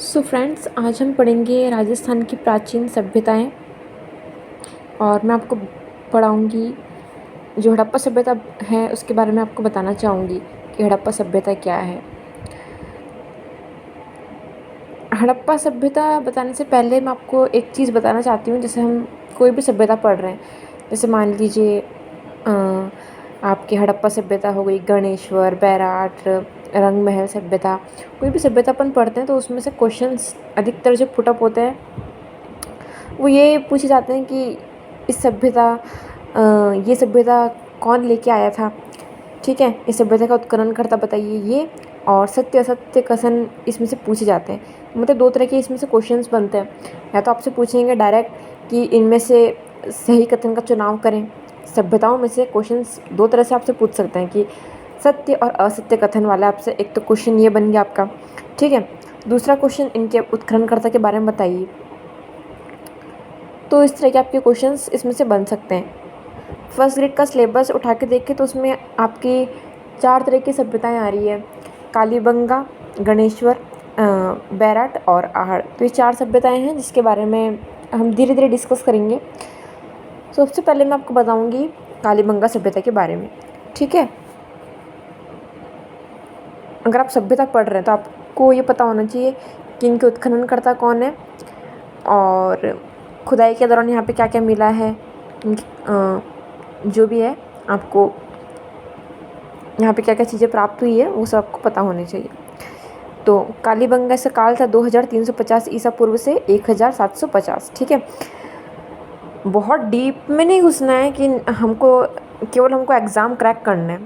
So friends, आज हम पढ़ेंगे राजस्थान की प्राचीन सभ्यताएं। और मैं आपको पढ़ाऊंगी जो हड़प्पा सभ्यता है उसके बारे में आपको बताना चाहूँगी कि हड़प्पा सभ्यता क्या है। हड़प्पा सभ्यता बताने से पहले मैं आपको एक चीज़ बताना चाहती हूँ। जैसे हम कोई भी सभ्यता पढ़ रहे हैं, जैसे मान लीजिए आपकी हड़प्पा सभ्यता हो गई, गणेश्वर, बैराट, रंग महल सभ्यता, कोई भी सभ्यता अपन पढ़ते हैं तो उसमें से क्वेश्चंस अधिकतर जो पुटअप होते हैं वो ये पूछे जाते हैं कि इस सभ्यता ये सभ्यता कौन लेके आया था, ठीक है, इस सभ्यता का उत्खननकर्ता बताइए ये। और सत्य असत्य कथन इसमें से पूछे जाते हैं। मतलब दो तरह के इसमें से क्वेश्चंस बनते हैं। या तो आपसे पूछेंगे डायरेक्ट कि इनमें से सही कथन का चुनाव करें। सभ्यताओं में से क्वेश्चंस दो तरह से आपसे पूछ सकते हैं कि सत्य और असत्य कथन वाला आपसे एक तो क्वेश्चन ये बन गया आपका, ठीक है। दूसरा क्वेश्चन इनके उत्खननकर्ता के बारे में बताइए। तो इस तरह के आपके क्वेश्चंस इसमें से बन सकते हैं। फर्स्ट ग्रेड का सिलेबस उठा के देखें तो उसमें आपकी 4 तरह की सभ्यताएं आ रही है: कालीबंगा, गणेश्वर, बैराट और आहड़। तो ये 4 सभ्यताएं हैं जिसके बारे में हम धीरे धीरे डिस्कस करेंगे। सबसे पहले मैं आपको बताऊंगी कालीबंगा सभ्यता के बारे में, ठीक है। अगर आप सभ्यता पढ़ रहे हैं तो आपको ये पता होना चाहिए कि इनके उत्खननकर्ता कौन है और खुदाई के दौरान यहाँ पे क्या क्या मिला है, जो भी है आपको यहाँ पे क्या क्या चीज़ें प्राप्त हुई है वो सब आपको पता होनी चाहिए। तो कालीबंगा का काल था 2350 ईसा पूर्व से 1750, ठीक है। बहुत डीप में नहीं घुसना है कि केवल हमको एग्ज़ाम क्रैक करना है।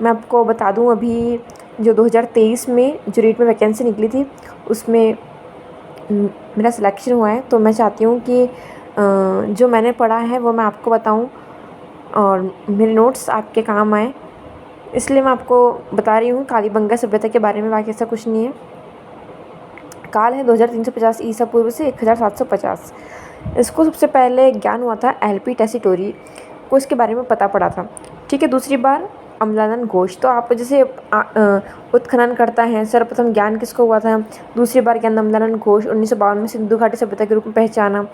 मैं आपको बता दूं, अभी जो 2023 में जो रीट में वैकेंसी निकली थी उसमें मेरा सिलेक्शन हुआ है। तो मैं चाहती हूँ कि जो मैंने पढ़ा है वो मैं आपको बताऊँ और मेरे नोट्स आपके काम आए, इसलिए मैं आपको बता रही हूँ कालीबंगा सभ्यता के बारे में। बाकी ऐसा कुछ नहीं है। काल है 2350 ईसा पूर्व से 1750। इसको सबसे पहले ज्ञान हुआ था एलपी टेसीटोरी को, इसके बारे में पता पड़ा था, ठीक है। दूसरी बार अम्लानंद घोष। तो आप जैसे उत्खनन करता है, सर्वप्रथम ज्ञान किसको हुआ था? दूसरी बार ज्ञान अम्लानंद घोष 1952 में सिंधु घाटी सभ्यता के रूप में पहचाना,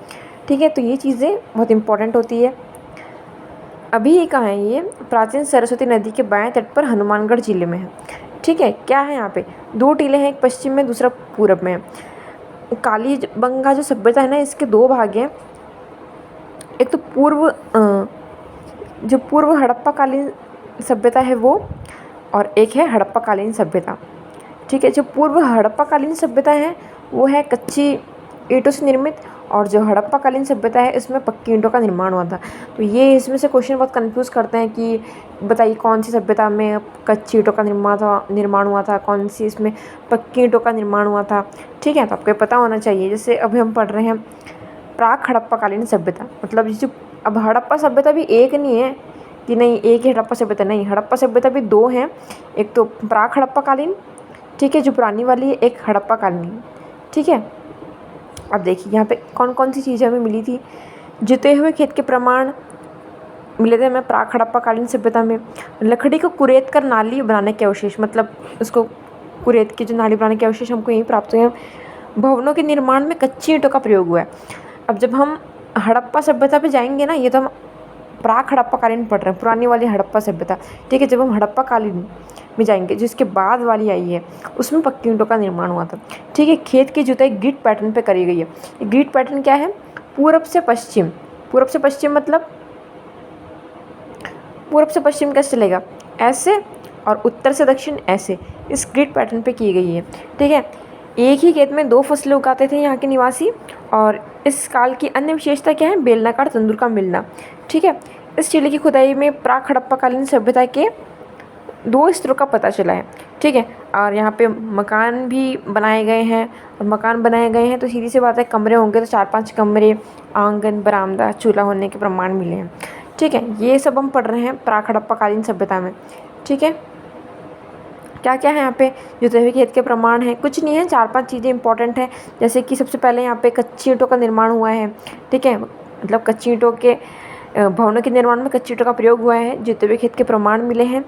ठीक है। तो ये चीज़ें बहुत इंपॉर्टेंट होती है। अभी ये कहाँ है? ये प्राचीन सरस्वती नदी के बाएं तट पर हनुमानगढ़ जिले में है, ठीक है। क्या है यहाँ पे? 2 टीले हैं, एक पश्चिम में दूसरा पूरब में है। कालीबंगा जो सभ्यता है ना, इसके 2 भाग हैं। एक तो जो पूर्व हड़प्पाकालीन सभ्यता है वो, और एक है हड़प्पाकालीन सभ्यता, ठीक है। जो पूर्व हड़प्पाकालीन सभ्यता है वो है कच्ची ईंटों से निर्मित, और जो हड़प्पाकालीन सभ्यता है इसमें पक्की ईंटों का निर्माण हुआ था। तो ये इसमें से क्वेश्चन बहुत कंफ्यूज करते हैं कि बताइए कौन सी सभ्यता में कच्ची ईंटों का निर्माण हुआ था, कौन सी इसमें पक्की ईंटों का निर्माण हुआ था, ठीक है। तो आपको पता होना चाहिए। जैसे अभी हम पढ़ रहे हैं प्राक हड़प्पाकालीन सभ्यता, मतलब जो अब हड़प्पा सभ्यता भी एक नहीं है कि नहीं एक ही हड़प्पा सभ्यता, नहीं, हड़प्पा सभ्यता भी 2 हैं। एक तो प्राक हड़प्पाकालीन, ठीक है, जो पुरानी वाली है, एक हड़प्पाकालीन, ठीक है। अब देखिए यहाँ पे कौन कौन सी चीज़ें हमें मिली थी। जुते हुए खेत के प्रमाण मिले थे हमें प्राक हड़प्पाकालीन सभ्यता में। लकड़ी को कुरेद कर नाली बनाने के अवशेष, मतलब उसको कुरेद की जो नाली बनाने के अवशेष हमको यहीं प्राप्त हुए हैं। भवनों के निर्माण में कच्ची ईंटों का प्रयोग हुआ है। अब जब हम हड़प्पा सभ्यता पे जाएंगे ना, ये तो हम प्राक हड़प्पाकालीन पढ़ रहे हैं, पुरानी वाली हड़प्पा सभ्यता, ठीक है। जब हम हड़प्पाकालीन में जाएंगे, जिसके बाद वाली आई है, उसमें पक्की ईंटों का निर्माण हुआ था, ठीक है। खेत की जुताई ग्रिड पैटर्न पे करी गई है। ग्रिड पैटर्न क्या है? पूरब से पश्चिम, पूरब से पश्चिम मतलब पूरब से पश्चिम कैसे चलेगा? ऐसे, और उत्तर से दक्षिण ऐसे, इस ग्रिड पैटर्न पे की गई है, ठीक है। एक ही खेत में 2 फसलें उगाते थे यहाँ के निवासी। और इस काल की अन्य विशेषता क्या है? बेलनाकार तंदूर का मिलना, ठीक है। इस टीले की खुदाई में प्राक हड़प्पाकालीन सभ्यता के 2 स्तरों का पता चला है, ठीक है। और यहाँ पे मकान भी बनाए गए हैं, और मकान बनाए गए हैं तो सीधी सी बात है, कमरे होंगे तो 4-5 कमरे, आंगन, बरामदा, चूल्हा होने के प्रमाण मिले हैं, ठीक है। ये सब हम पढ़ रहे हैं प्राक हड़प्पाकालीन सभ्यता में, ठीक है। क्या क्या है यहाँ पे? जुते हुए खेत के प्रमाण है, कुछ नहीं है, 4-5 चीज़ें इंपॉर्टेंट है। जैसे कि सबसे पहले यहाँ पे कच्ची ईंटों का निर्माण हुआ है, ठीक है। मतलब कच्ची ईंटों के भवनों के निर्माण में कच्ची ईंटों का प्रयोग हुआ है। जुते हुए खेत के प्रमाण मिले हैं।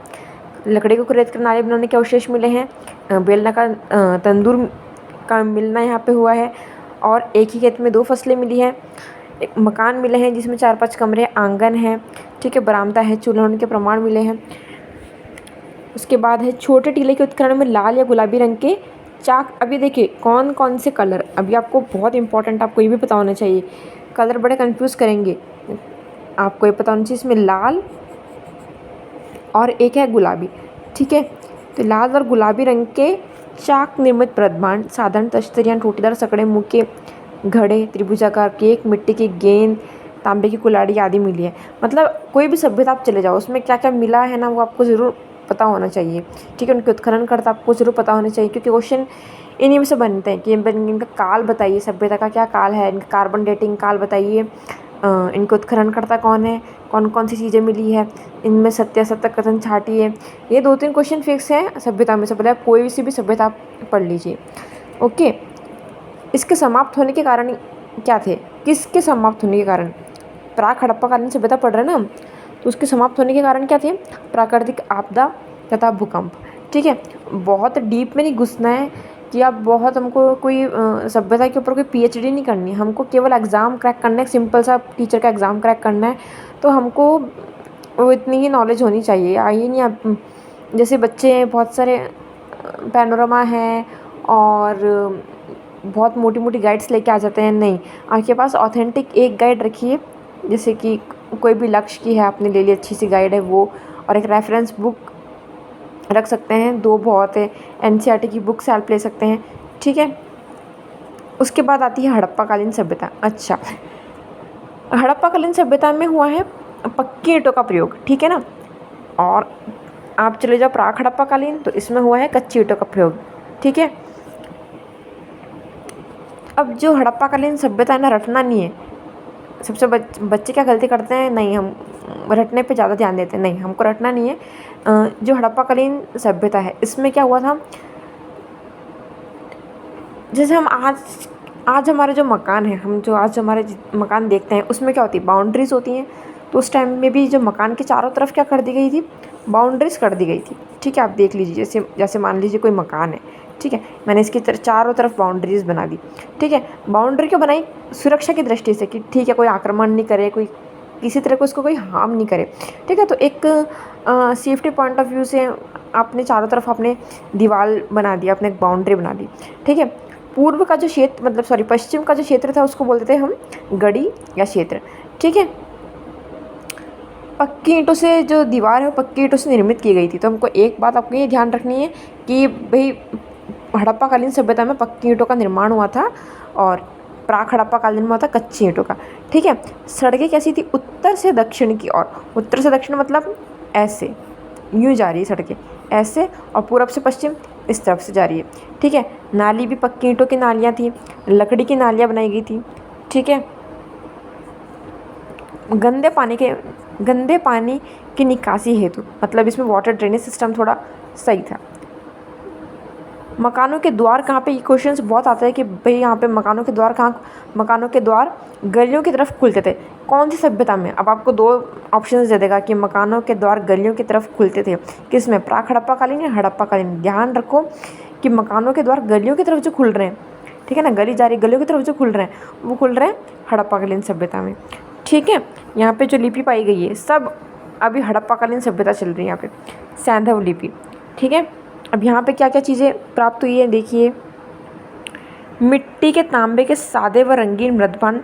लकड़ी को कुरेद कर नाली बनाने के अवशेष मिले हैं। बेलना का तंदूर का मिलना यहाँ पे हुआ है और एक ही खेत में 2 फसलें मिली हैं। एक मकान मिले हैं जिसमें 4-5 कमरे, आंगन है, ठीक है, बरामदा है, चूल्हे होने के प्रमाण मिले हैं। उसके बाद है छोटे टीले के उत्खनन में लाल या गुलाबी रंग के चाक। अभी देखिए कौन कौन से कलर, अभी आपको बहुत इंपॉर्टेंट, आपको ये भी पता होना चाहिए, कलर बड़े कंफ्यूज करेंगे, आपको ये पता होना चाहिए। इसमें लाल और एक है गुलाबी, ठीक है। तो लाल और गुलाबी रंग के चाक निर्मित प्रदभांड, साधारण तश्तर या टोटीदार सकड़े, मुँह के घड़े, त्रिभुजाकार केक, मिट्टी की गेंद, तांबे की कुल्हाड़ी आदि मिली है। मतलब कोई भी सभ्यता आप चले जाओ उसमें क्या क्या मिला है ना, वो आपको ज़रूर पता होना चाहिए, ठीक है। उनके उत्खननकर्ता आपको ज़रूर पता होना चाहिए, क्योंकि क्वेश्चन इन्हीं में से बनते हैं कि इनका काल बताइए, सभ्यता का क्या काल है, इनका कार्बन डेटिंग काल बताइए, इनके उत्खननकर्ता कौन है, कौन कौन सी चीज़ें मिली है, इनमें सत्य असत्य कथन छाटिए। ये 2-3 क्वेश्चन फिक्स हैं सभ्यता में से, पहले आप कोई सी भी सभ्यता पढ़ लीजिए, ओके। इसके समाप्त होने के कारण क्या थे, किसके समाप्त होने के कारण, प्राक हड़प्पाकालीन सभ्यता पढ़ रहे हैं ना हम, तो उसके समाप्त होने के कारण क्या थे, प्राकृतिक आपदा तथा भूकंप, ठीक है। बहुत डीप में नहीं घुसना है कि आप बहुत, हमको कोई सभ्यता के ऊपर कोई पीएचडी नहीं करनी है, हमको केवल एग्ज़ाम क्रैक करना है, सिंपल सा टीचर का एग्ज़ाम क्रैक करना है, तो हमको वो इतनी ही नॉलेज होनी चाहिए। आइए नहीं आप जैसे बच्चे हैं, बहुत सारे पैनोरमा हैं और बहुत मोटी मोटी गाइड्स लेके आ जाते हैं, नहीं, आपके पास ऑथेंटिक एक गाइड रखिए, जैसे कि कोई भी लक्ष्य की है, आपने ले ली अच्छी सी गाइड है वो, और एक रेफरेंस बुक रख सकते हैं, 2 बहुत है, एनसीईआरटी की बुक से हेल्प ले सकते हैं, ठीक है। उसके बाद आती है हड़प्पाकालीन सभ्यता। अच्छा, हड़प्पाकालीन सभ्यता में हुआ है पक्की ईंटों का प्रयोग, ठीक है ना। और आप चले जाओ प्राक हड़प्पाकालीन, तो इसमें हुआ है कच्ची ईंटों का प्रयोग, ठीक है। अब जो हड़प्पाकालीन सभ्यता है ना, रटना नहीं है। सबसे बच्चे क्या गलती करते हैं, नहीं हम रटने पे ज़्यादा ध्यान देते हैं, नहीं, हमको रटना नहीं है। जो हड़प्पाकालीन सभ्यता है इसमें क्या हुआ था, जैसे हम आज हमारे जो मकान है, हम जो आज हमारे मकान देखते हैं उसमें क्या होती है, बाउंड्रीज होती हैं। तो उस टाइम में भी जो मकान के चारों तरफ क्या कर दी गई थी, बाउंड्रीज कर दी गई थी, ठीक है। आप देख लीजिए, जैसे जैसे मान लीजिए कोई मकान है, ठीक है, मैंने इसकी चारों तरफ बाउंड्रीज बना दी, ठीक है। बाउंड्री क्यों बनाई, सुरक्षा की दृष्टि से, कि ठीक है कोई आक्रमण नहीं करे, कोई किसी तरह को उसको कोई हार्म नहीं करे, ठीक है। तो एक सेफ्टी पॉइंट ऑफ व्यू से आपने चारों तरफ आपने दीवार बना दी, आपने एक बाउंड्री बना दी, ठीक है। पूर्व का जो क्षेत्र, मतलब सॉरी पश्चिम का जो क्षेत्र था उसको बोलते थे हम गढ़ी या क्षेत्र, ठीक है। पक्की ईंटों से जो दीवार है वो पक्की ईंटों से निर्मित की गई थी। तो हमको एक बात आपको ये ध्यान रखनी है कि भाई हड़प्पाकालीन सभ्यता में पक्की ईंटों का निर्माण हुआ था और प्राक हड़प्पाकालीन में हुआ था कच्ची ईंटों का, ठीक है। सड़कें कैसी थी, उत्तर से दक्षिण की ओर, उत्तर से दक्षिण मतलब ऐसे यूँ जा रही है सड़कें ऐसे, और पूरब से पश्चिम इस तरफ से जा रही है, ठीक है। नाली भी पक्की ईंटों की नालियाँ थी, लकड़ी की नालियाँ बनाई गई थी, ठीक है। गंदे पानी की निकासी हेतु, मतलब इसमें वाटर ड्रेनेज सिस्टम थोड़ा सही था। मकानों के द्वार कहाँ पे, ये क्वेश्चंस बहुत आता है कि भाई यहाँ पे मकानों के द्वार कहाँ, मकानों के द्वार गलियों की तरफ खुलते थे, कौन सी सभ्यता में। अब आपको 2 ऑप्शंस दे देगा कि मकानों के द्वार गलियों की तरफ खुलते थे, किस में, प्राक हड़प्पाकालीन या हड़प्पाकालीन। ध्यान रखो कि मकानों के द्वार गलियों की तरफ जो खुल रहे हैं, ठीक है ना, गली जा रही गलियों की तरफ जो खुल रहे हैं वो खुल रहे हैं हड़प्पाकालीन सभ्यता में, ठीक है। यहाँ पे जो लिपि पाई गई है सब अभी हड़प्पाकालीन सभ्यता चल रही है, यहाँ पे सैंधव लिपि, ठीक है। अब यहाँ पे क्या क्या चीज़ें प्राप्त हुई है देखिए, मिट्टी के तांबे के सादे व रंगीन मृदभांड,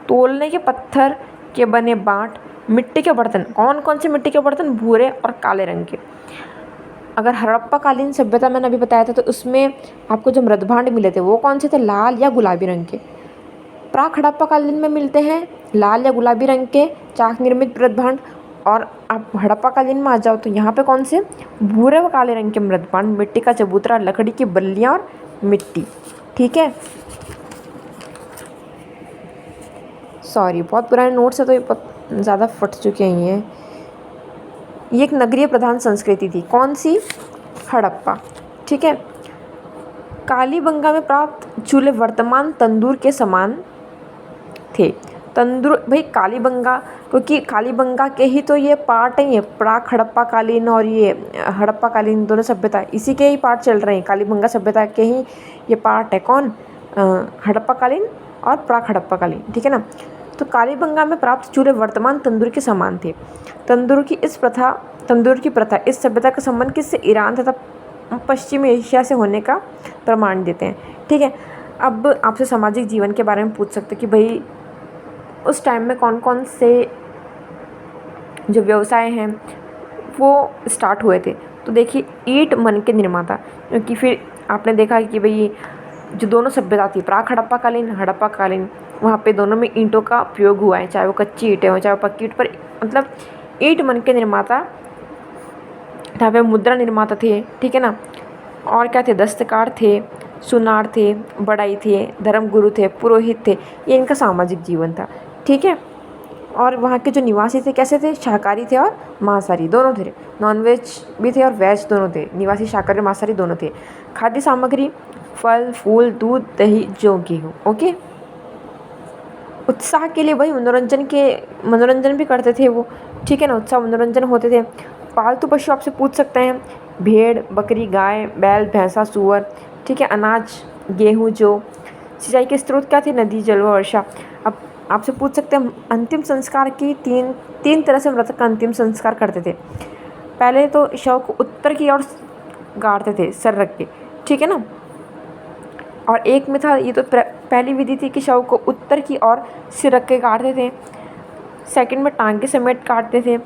तोलने के पत्थर के बने बाट, मिट्टी के बर्तन, कौन कौन से मिट्टी के बर्तन, भूरे और काले रंग के। अगर हड़प्पाकालीन सभ्यता मैंने अभी बताया था तो उसमें आपको जो मृदभांड मिले थे वो कौन से थे, लाल या गुलाबी रंग के। प्राक हड़प्पाकालीन में मिलते हैं लाल या गुलाबी रंग के चाक निर्मित मृदभांड, और आप हड़प्पाकालीन में आ जाओ तो यहाँ पे कौन से, भूरे व काले रंग के मृदभांड, मिट्टी का चबूतरा, लकड़ी की बल्लियाँ और मिट्टी, ठीक है। सॉरी बहुत पुराने नोट्स है तो ये ज़्यादा फट चुके हैं। ये एक नगरीय प्रधान संस्कृति थी, कौन सी, हड़प्पा, ठीक है। कालीबंगा में प्राप्त चूल्हे वर्तमान तंदूर के समान थे। तंदूर, भाई कालीबंगा क्योंकि कालीबंगा के ही तो ये पार्ट हैं, ये प्राक हड़प्पा कालीन और ये हड़प्पा कालीन दोनों सभ्यता इसी के ही पार्ट चल रहे हैं। कालीबंगा सभ्यता के ही ये पार्ट है कौन, हड़प्पा कालीन और प्राक हड़प्पा कालीन, ठीक है ना। तो कालीबंगा में प्राप्त चूल्हे वर्तमान तंदूर के समान थे। तंदूर की प्रथा इस सभ्यता का संबंध किससे, ईरान तथा पश्चिमी एशिया से होने का प्रमाण देते हैं, ठीक है। अब आपसे सामाजिक जीवन के बारे में पूछ सकते कि भाई उस टाइम में कौन कौन से जो व्यवसाय हैं वो स्टार्ट हुए थे। तो देखिए ईंट मन के निर्माता, क्योंकि फिर आपने देखा कि भाई जो दोनों सभ्यता थी प्राक हड़प्पा कालीन वहाँ पे दोनों में ईंटों का प्रयोग हुआ है, चाहे वो कच्ची ईंटें हों चाहे वो पक्की ईंट, पर मतलब ईंट मन के निर्माता, यहाँ पे मुद्रा निर्माता थे, ठीक है ना। और क्या थे, दस्तकार थे, सुनार थे, बढ़ई थे, धर्मगुरु थे, पुरोहित थे, ये इनका सामाजिक जीवन था, ठीक है। और वहाँ के जो निवासी थे कैसे थे, शाकाहारी थे और मांसाहारी दोनों थे, नॉनवेज भी थे और वेज दोनों थे, निवासी शाकाहारी और मांसाहारी दोनों थे। खाद्य सामग्री फल फूल दूध दही जौ गेहूँ, ओके। उत्साह के लिए वही मनोरंजन भी करते थे वो, ठीक है ना, उत्साह मनोरंजन होते थे। पालतू पशु आपसे पूछ सकते हैं, भेड़ बकरी गाय बैल भैंसा सुअर, ठीक है। अनाज गेहूँ जौ। सिंचाई के स्रोत क्या थे, नदी जल व वर्षा। अब आपसे पूछ सकते हैं अंतिम संस्कार की तीन तरह से मृतक का अंतिम संस्कार करते थे। पहले तो शव को उत्तर की ओर गाड़ते थे सर रख के, ठीक है ना। और एक में था, ये तो पहली विधि थी कि शव को उत्तर की ओर सिर रख के काटते थे। सेकंड में टांग के समेत काटते थे।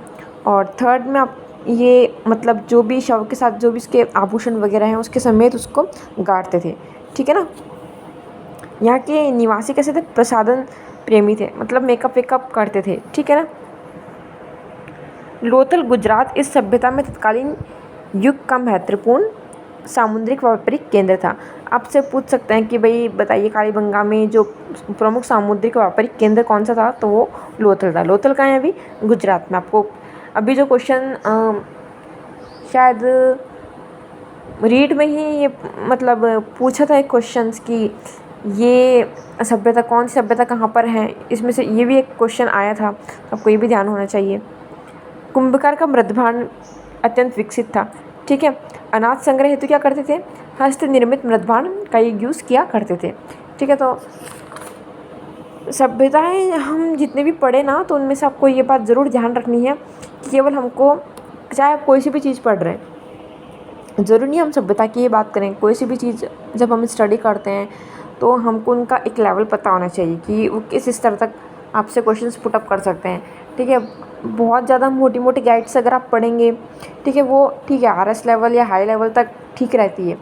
और थर्ड में आप ये मतलब जो भी शव के साथ जो भी इसके आभूषण वगैरह हैं उसके समेत उसको गाड़ते थे, ठीक है ना। यहाँ के निवासी कैसे थे, प्रसाधन प्रेमी थे, मतलब मेकअप वेकअप करते थे, ठीक है ना। लोथल गुजरात इस सभ्यता में तत्कालीन युग का महत्वपूर्ण सामुद्रिक व्यापारिक केंद्र था। आपसे पूछ सकते हैं कि भाई बताइए कालीबंगा में जो प्रमुख सामुद्रिक व्यापारिक केंद्र कौन सा था, तो वो लोथल था। लोथल कहाँ है, अभी गुजरात में। आपको अभी जो क्वेश्चन शायद रीड में ही ये मतलब पूछा था एक क्वेश्चन कि ये सभ्यता कौन सी सभ्यता कहाँ पर है, इसमें से ये भी एक क्वेश्चन आया था, आपको ये भी ध्यान होना चाहिए। कुंभकार का मृदभांड अत्यंत विकसित था, ठीक है। अनाज संग्रह हेतु क्या करते थे, हस्त निर्मित मृदभांड का यूज़ किया करते थे, ठीक है। तो सभ्यताएं हम जितने भी पढ़े ना, तो उनमें से आपको ये बात ज़रूर ध्यान रखनी है कि केवल हमको, चाहे आप कोई सी भी चीज़ पढ़ रहे हैं, ज़रूरी नहीं हम सभ्यता की ये बात करें, कोई सी भी चीज़ जब हम स्टडी करते हैं तो हमको उनका एक लेवल पता होना चाहिए कि वो किस स्तर तक आपसे क्वेश्चंस पुटअप कर सकते हैं, ठीक है। बहुत ज़्यादा मोटी मोटी गाइड्स अगर आप पढ़ेंगे, ठीक है, वो ठीक है RS लेवल या हाई लेवल तक ठीक रहती है,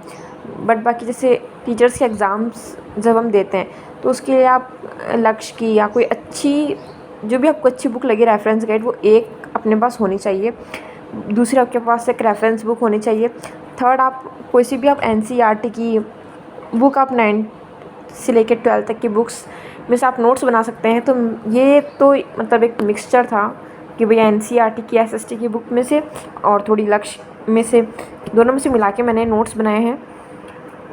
बट बाकी जैसे टीचर्स के एग्ज़ाम्स जब हम देते हैं तो उसके लिए आप लक्ष्य की या कोई अच्छी, जो भी आपको अच्छी बुक लगी रेफरेंस गाइड, वो एक अपने पास होनी चाहिए। दूसरी आपके पास एक रेफरेंस बुक होनी चाहिए। थर्ड, आप कोई सी भी आप NCERT की बुक, आप 9th से लेकर 12th तक की बुक्स में से आप नोट्स बना सकते हैं। तो ये तो मतलब एक मिक्सचर था कि भैया NCERT की SST की बुक में से और थोड़ी लक्ष्य में से, दोनों में से मिला के मैंने नोट्स बनाए हैं।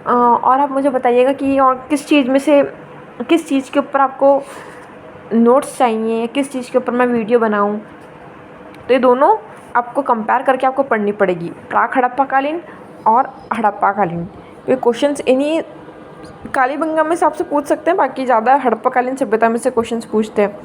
और आप मुझे बताइएगा कि और किस चीज़ में से, किस चीज़ के ऊपर आपको नोट्स चाहिए, किस चीज़ के ऊपर मैं वीडियो बनाऊं। तो ये दोनों आपको कंपेयर करके आपको पढ़नी पड़ेगी, प्राक हड़प्पा कालीन और हड़प्पा कालीन। ये क्वेश्चंस इन्हीं कालीबंगा में से आपसे पूछ सकते हैं, बाकी ज़्यादा हड़प्पा कालीन सभ्यता में से क्वेश्चंस पूछते हैं।